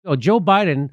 Oh, Joe Biden.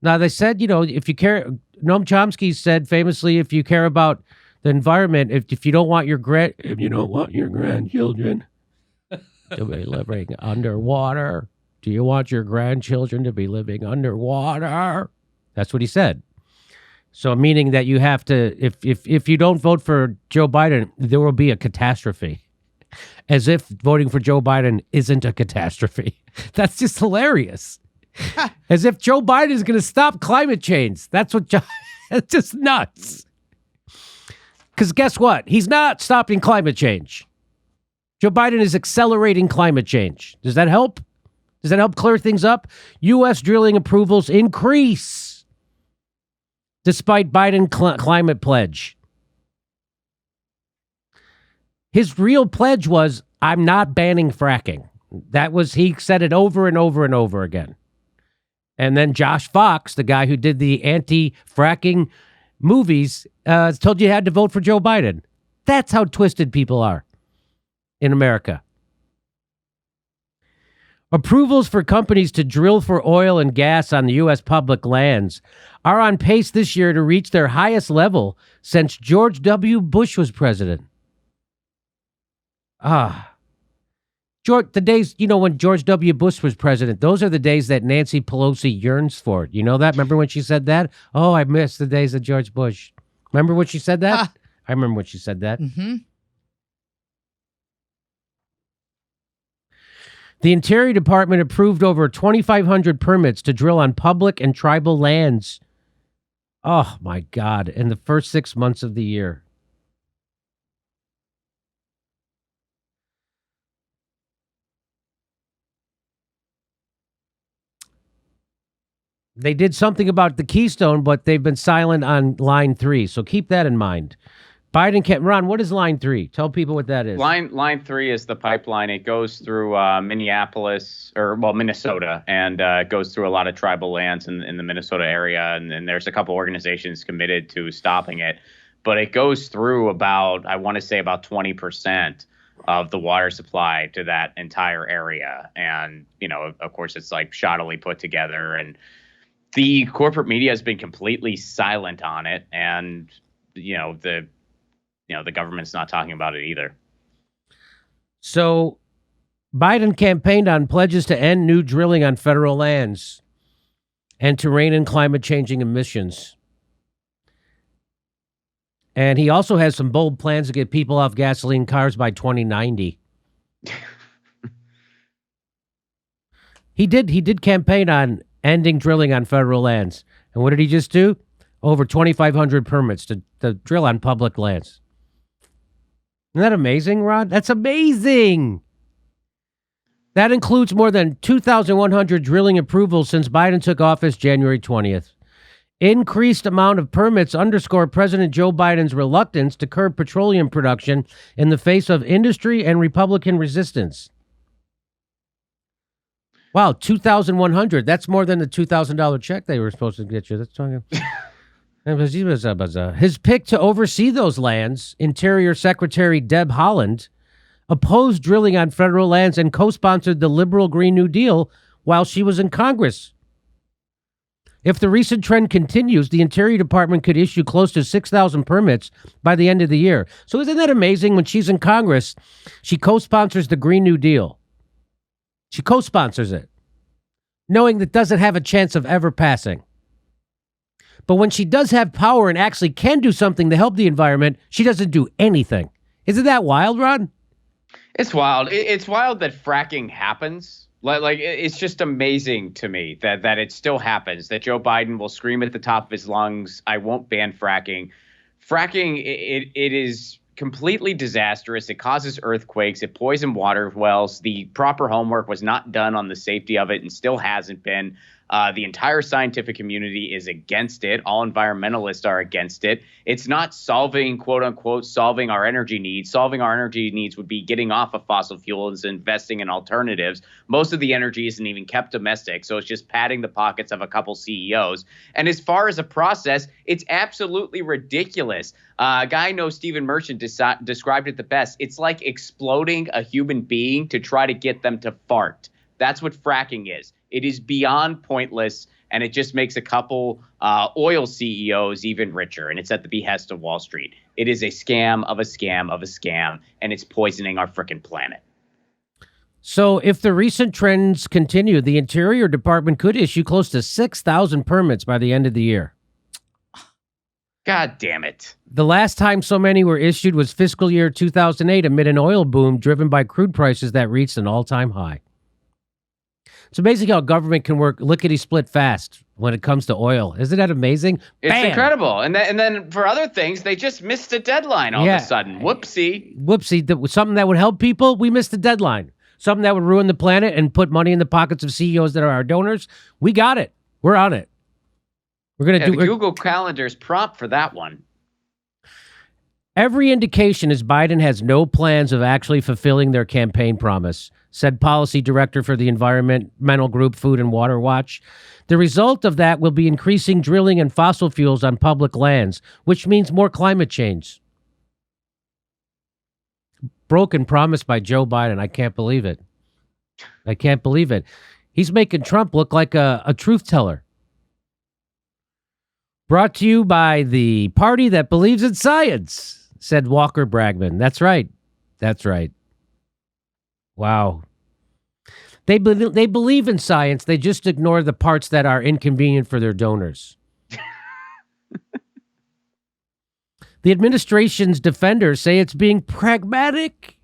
Now, they said, if you care, Noam Chomsky said famously, if you care about the environment, if you don't want your grandchildren to be living underwater, do you want your grandchildren to be living underwater? That's what he said. So meaning that you have to, if you don't vote for Joe Biden, there will be a catastrophe. As if voting for Joe Biden isn't a catastrophe. That's just hilarious. As if Joe Biden is going to stop climate change. That's it's just nuts. Because guess what? He's not stopping climate change. Joe Biden is accelerating climate change. Does that help? Does that help clear things up? U.S. drilling approvals increase despite Biden climate pledge. His real pledge was, I'm not banning fracking. He said it over and over and over again. And then Josh Fox, the guy who did the anti-fracking movies, told you had to vote for Joe Biden. That's how twisted people are in America. Approvals for companies to drill for oil and gas on the U.S. public lands are on pace this year to reach their highest level since George W. Bush was president. The days, when George W. Bush was president, those are the days that Nancy Pelosi yearns for. You know that? Remember when she said that? Oh, I miss the days of George Bush. Remember when she said that? I remember when she said that. Mm-hmm. The Interior Department approved over 2,500 permits to drill on public and tribal lands. Oh, my God. In the first 6 months of the year. They did something about the Keystone, but they've been silent on Line 3. So keep that in mind. Biden can't. Ron, what is Line 3? Tell people what that is. Line 3 is the pipeline. It goes through Minnesota, and goes through a lot of tribal lands in the Minnesota area. And there's a couple organizations committed to stopping it. But it goes through about 20% of the water supply to that entire area. And, of course, it's like shoddily put together. And the corporate media has been completely silent on it, and the government's not talking about it either. So, Biden campaigned on pledges to end new drilling on federal lands and to rein in climate-changing emissions. And he also has some bold plans to get people off gasoline cars by 2090. He did campaign on ending drilling on federal lands. And what did he just do? Over 2,500 permits to drill on public lands. Isn't that amazing, Rod? That's amazing. That includes more than 2,100 drilling approvals since Biden took office January 20th. Increased amount of permits underscore President Joe Biden's reluctance to curb petroleum production in the face of industry and Republican resistance. Wow, 2,100. That's more than the $2,000 check they were supposed to get you. That's talking. His pick to oversee those lands, Interior Secretary Deb Haaland, opposed drilling on federal lands and co-sponsored the liberal Green New Deal while she was in Congress. If the recent trend continues, the Interior Department could issue close to 6,000 permits by the end of the year. So isn't that amazing? When she's in Congress, she co-sponsors the Green New Deal. She co-sponsors it, knowing that doesn't have a chance of ever passing. But when she does have power and actually can do something to help the environment, she doesn't do anything. Isn't that wild, Rod? It's wild. It's wild that fracking happens. Like it's just amazing to me that it still happens, that Joe Biden will scream at the top of his lungs, I won't ban fracking. Fracking, it is completely disastrous. It causes earthquakes. It poisons water wells. The proper homework was not done on the safety of it and still hasn't been. The entire scientific community is against it. All environmentalists are against it. It's not solving, quote unquote, solving our energy needs. Solving our energy needs would be getting off of fossil fuels and investing in alternatives. Most of the energy isn't even kept domestic, so it's just padding the pockets of a couple CEOs. And as far as a process, it's absolutely ridiculous. A guy I know, Stephen Merchant, described it the best. It's like exploding a human being to try to get them to fart. That's what fracking is. It is beyond pointless, and it just makes a couple oil CEOs even richer, and it's at the behest of Wall Street. It is a scam of a scam of a scam, and it's poisoning our frickin' planet. So if the recent trends continue, the Interior Department could issue close to 6,000 permits by the end of the year. God damn it. The last time so many were issued was fiscal year 2008 amid an oil boom driven by crude prices that reached an all-time high. So basically how government can work lickety-split fast when it comes to oil. Isn't that amazing? It's Bam! incredible. And then for other things, they just missed a deadline all of a sudden. Whoopsie. Something that would help people, we missed the deadline. Something that would ruin the planet and put money in the pockets of CEOs that are our donors, we got it. We're on it. We're going to do the Google Calendar's prompt for that one. Every indication is Biden has no plans of actually fulfilling their campaign promise, said policy director for the environmental group Food and Water Watch. The result of that will be increasing drilling and fossil fuels on public lands, which means more climate change. Broken promise by Joe Biden. I can't believe it. I can't believe it. He's making Trump look like a truth teller. Brought to you by the party that believes in science, said Walker Bragman. That's right. That's right. Wow. They believe in science. They just ignore the parts that are inconvenient for their donors. The administration's defenders say it's being pragmatic.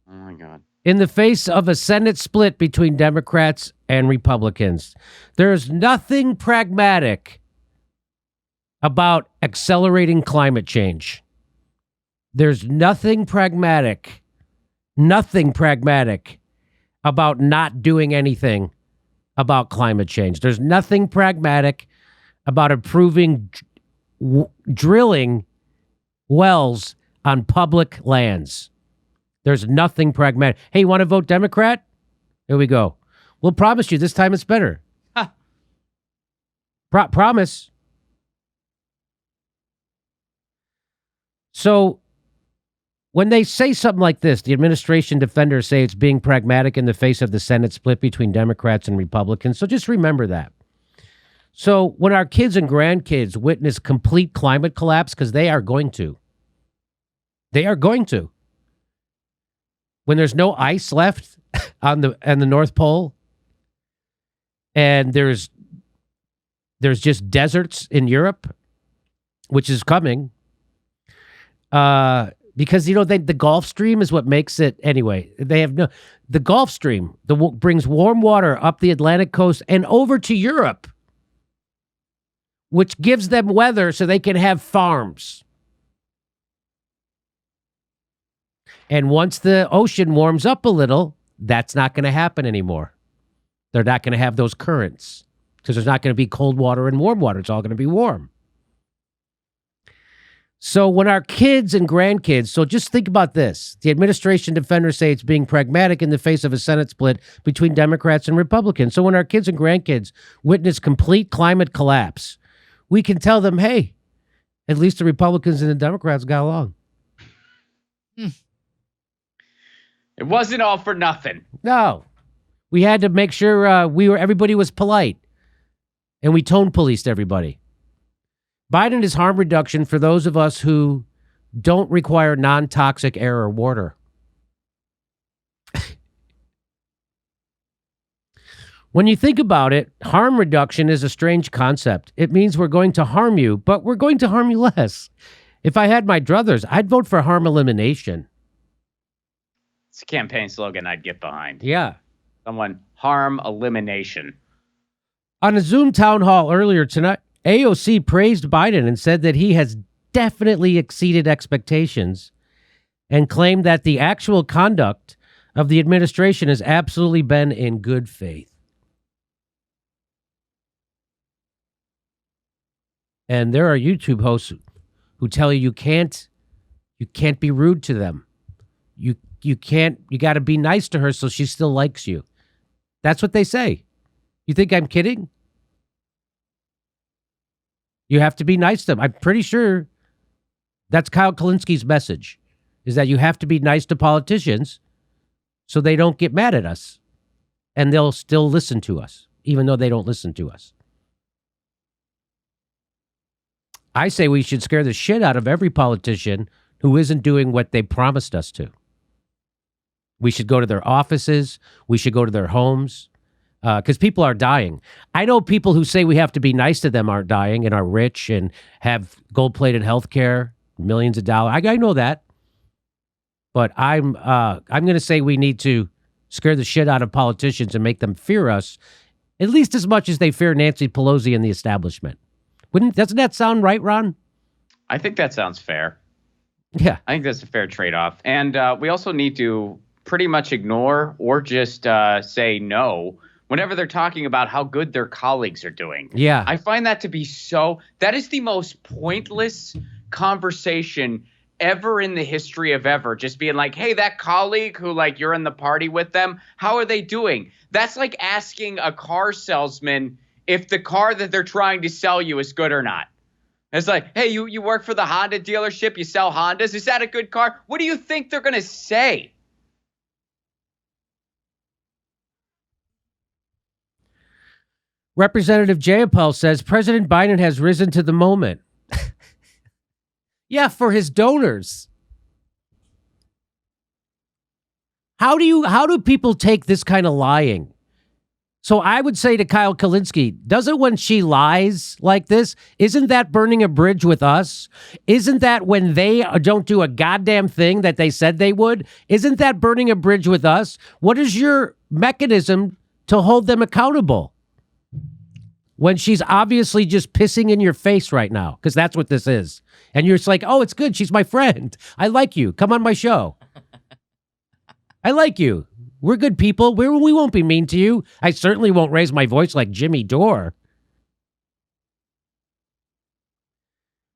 Oh, my God. In the face of a Senate split between Democrats and Republicans. There's nothing pragmatic about accelerating climate change. There's nothing pragmatic about not doing anything about climate change. There's nothing pragmatic about approving drilling wells on public lands. There's nothing pragmatic. Hey, you want to vote Democrat? Here we go. We'll promise you this time it's better. Huh. Promise. So when they say something like this, the administration defenders say it's being pragmatic in the face of the Senate split between Democrats and Republicans. So just remember that. So when our kids and grandkids witness complete climate collapse, because they are going to. When there's no ice left on the North Pole, and there's just deserts in Europe, which is coming. Because, the Gulf Stream is what makes it anyway. The Gulf Stream brings warm water up the Atlantic coast and over to Europe, which gives them weather so they can have farms. And once the ocean warms up a little, that's not going to happen anymore. They're not going to have those currents because there's not going to be cold water and warm water. It's all going to be warm. So when our kids and grandkids, so just think about this. The administration defenders say it's being pragmatic in the face of a Senate split between Democrats and Republicans. So when our kids and grandkids witness complete climate collapse, we can tell them, hey, at least the Republicans and the Democrats got along. It wasn't all for nothing. No. We had to make sure everybody was polite. And we tone policed everybody. Biden is harm reduction for those of us who don't require non-toxic air or water. When you think about it, harm reduction is a strange concept. It means we're going to harm you, but we're going to harm you less. If I had my druthers, I'd vote for harm elimination. It's a campaign slogan I'd get behind. Yeah. Someone harm elimination. On a Zoom town hall earlier tonight, AOC praised Biden and said that he has definitely exceeded expectations and claimed that the actual conduct of the administration has absolutely been in good faith. And there are YouTube hosts who tell you can't be rude to them. You got to be nice to her so she still likes you. That's what they say. You think I'm kidding? You have to be nice to them. I'm pretty sure that's Kyle Kalinski's message, is that you have to be nice to politicians so they don't get mad at us. and they'll still listen to us, even though they don't listen to us. I say we should scare the shit out of every politician who isn't doing what they promised us to. We should go to their offices. We should go to their homes, because people are dying. I know people who say we have to be nice to them aren't dying and are rich and have gold-plated health care, millions of dollars. I know that. But I'm going to say we need to scare the shit out of politicians and make them fear us at least as much as they fear Nancy Pelosi and the establishment. Doesn't that sound right, Ron? I think that sounds fair. Yeah. I think that's a fair trade-off. And we also need to pretty much ignore or just say no whenever they're talking about how good their colleagues are doing. Yeah. I find that to be that is the most pointless conversation ever in the history of ever. Just being like, hey, that colleague who like you're in the party with them, how are they doing? That's like asking a car salesman if the car that they're trying to sell you is good or not. It's like, hey, you work for the Honda dealership, you sell Hondas. Is that a good car? What do you think they're going to say? Representative Jayapal says President Biden has risen to the moment. Yeah, for his donors. How do people take this kind of lying? So I would say to Kyle Kalinske, doesn't when she lies like this, isn't that burning a bridge with us? Isn't that when they don't do a goddamn thing that they said they would? Isn't that burning a bridge with us? What is your mechanism to hold them accountable? When she's obviously just pissing in your face right now, because that's what this is. And you're just like, oh, it's good. She's my friend. I like you. Come on my show. I like you. We're good people. We won't be mean to you. I certainly won't raise my voice like Jimmy Dore.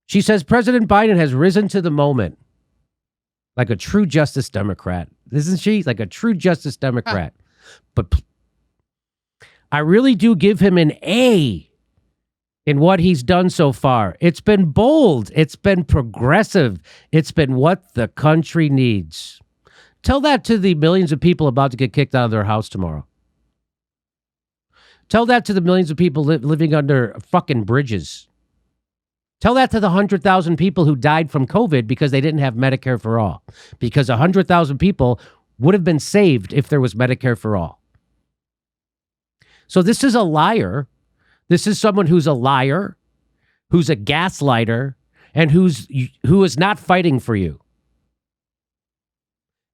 She says President Biden has risen to the moment like a true Justice Democrat. Isn't she? Like a true Justice Democrat. But I really do give him an A in what he's done so far. It's been bold. It's been progressive. It's been what the country needs. Tell that to the millions of people about to get kicked out of their house tomorrow. Tell that to the millions of people living under fucking bridges. Tell that to the 100,000 people who died from COVID because they didn't have Medicare for all. Because 100,000 people would have been saved if there was Medicare for all. So this is a liar. This is someone who's a liar, who's a gaslighter, and who is not fighting for you.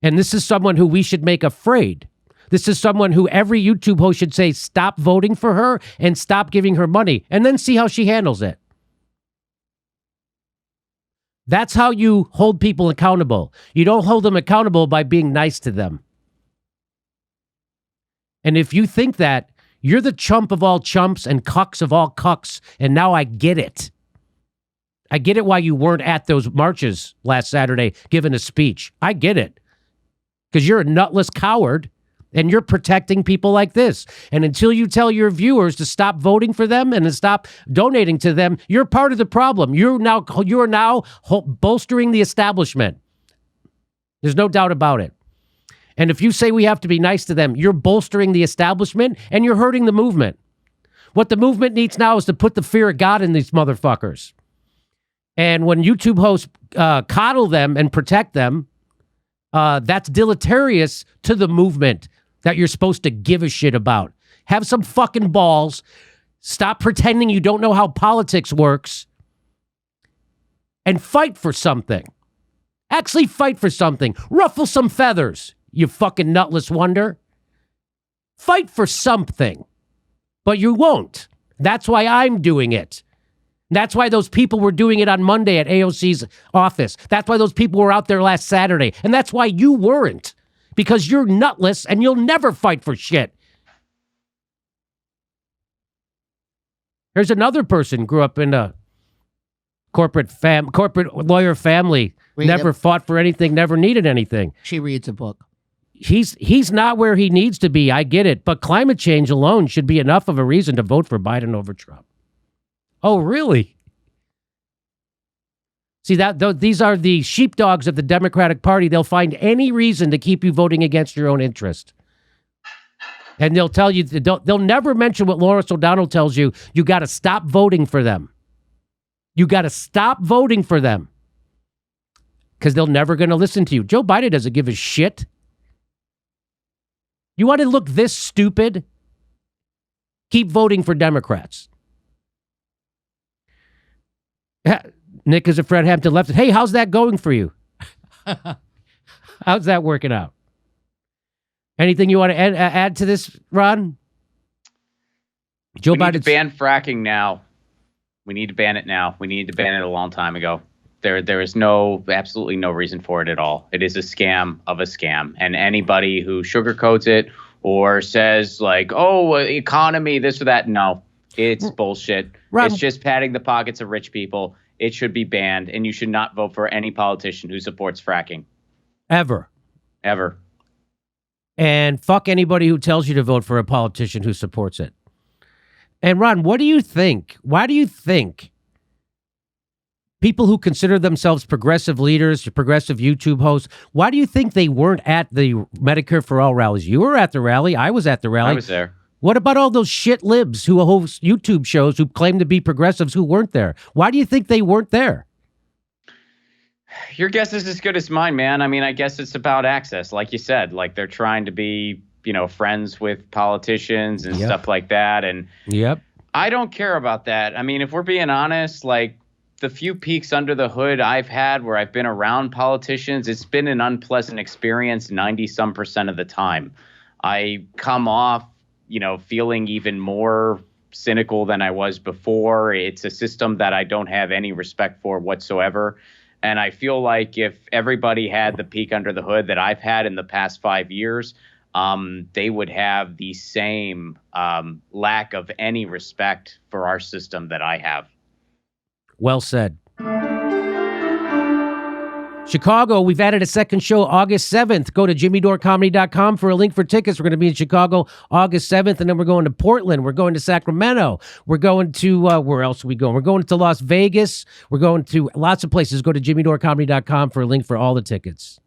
And this is someone who we should make afraid. This is someone who every YouTube host should say, stop voting for her and stop giving her money, and then see how she handles it. That's how you hold people accountable. You don't hold them accountable by being nice to them. And if you think that, you're the chump of all chumps and cucks of all cucks, and now I get it. I get it why you weren't at those marches last Saturday giving a speech. I get it. Because you're a nutless coward, and you're protecting people like this. And until you tell your viewers to stop voting for them and to stop donating to them, you're part of the problem. You are now bolstering the establishment. There's no doubt about it. And if you say we have to be nice to them, you're bolstering the establishment and you're hurting the movement. What the movement needs now is to put the fear of God in these motherfuckers. And when YouTube hosts coddle them and protect them, that's deleterious to the movement that you're supposed to give a shit about. Have some fucking balls. Stop pretending you don't know how politics works. And fight for something. Actually fight for something. Ruffle some feathers, you fucking nutless wonder. Fight for something. But you won't. That's why I'm doing it. That's why those people were doing it on Monday at AOC's office. That's why those people were out there last Saturday. And that's why you weren't. Because you're nutless and you'll never fight for shit. There's another person grew up in a corporate lawyer family, never fought for anything, never needed anything. She reads a book. He's not where he needs to be. I get it. But climate change alone should be enough of a reason to vote for Biden over Trump. Oh, really? See, these are the sheepdogs of the Democratic Party. They'll find any reason to keep you voting against your own interest. And they'll tell you, they'll never mention what Lawrence O'Donnell tells you. You got to stop voting for them. You got to stop voting for them. Because they're never going to listen to you. Joe Biden doesn't give a shit. You want to look this stupid? Keep voting for Democrats. Nick is a Fred Hampton left. Hey, how's that going for you? How's that working out? Anything you want to add to this, Ron? Joe Biden to ban fracking now. We need to ban it now. We needed to ban it a long time ago. There is absolutely no reason for it at all. It is a scam of a scam. And anybody who sugarcoats it or says like, oh, economy, this or that, no, it's bullshit. Right. It's just padding the pockets of rich people. It should be banned, and you should not vote for any politician who supports fracking. Ever. And fuck anybody who tells you to vote for a politician who supports it. And Ron, what do you think? Why do you think people who consider themselves progressive leaders, progressive YouTube hosts, why do you think they weren't at the Medicare for All rallies? You were at the rally. I was at the rally. I was there. What about all those shit libs who host YouTube shows who claim to be progressives who weren't there? Why do you think they weren't there? Your guess is as good as mine, man. I mean, I guess it's about access. Like you said, like they're trying to be, friends with politicians and stuff like that. And I don't care about that. I mean, if we're being honest, like the few peeks under the hood I've had where I've been around politicians, it's been an unpleasant experience 90% of the time. I come off, feeling even more cynical than I was before. It's a system that I don't have any respect for whatsoever. And I feel like if everybody had the peek under the hood that I've had in the past 5 years, they would have the same lack of any respect for our system that I have. Well said. Chicago, we've added a second show August 7th. Go to jimmydorecomedy.com for a link for tickets. We're going to be in Chicago August 7th, and then we're going to Portland. We're going to Sacramento. We're going to, where else are we going? We're going to Las Vegas. We're going to lots of places. Go to jimmydorecomedy.com for a link for all the tickets.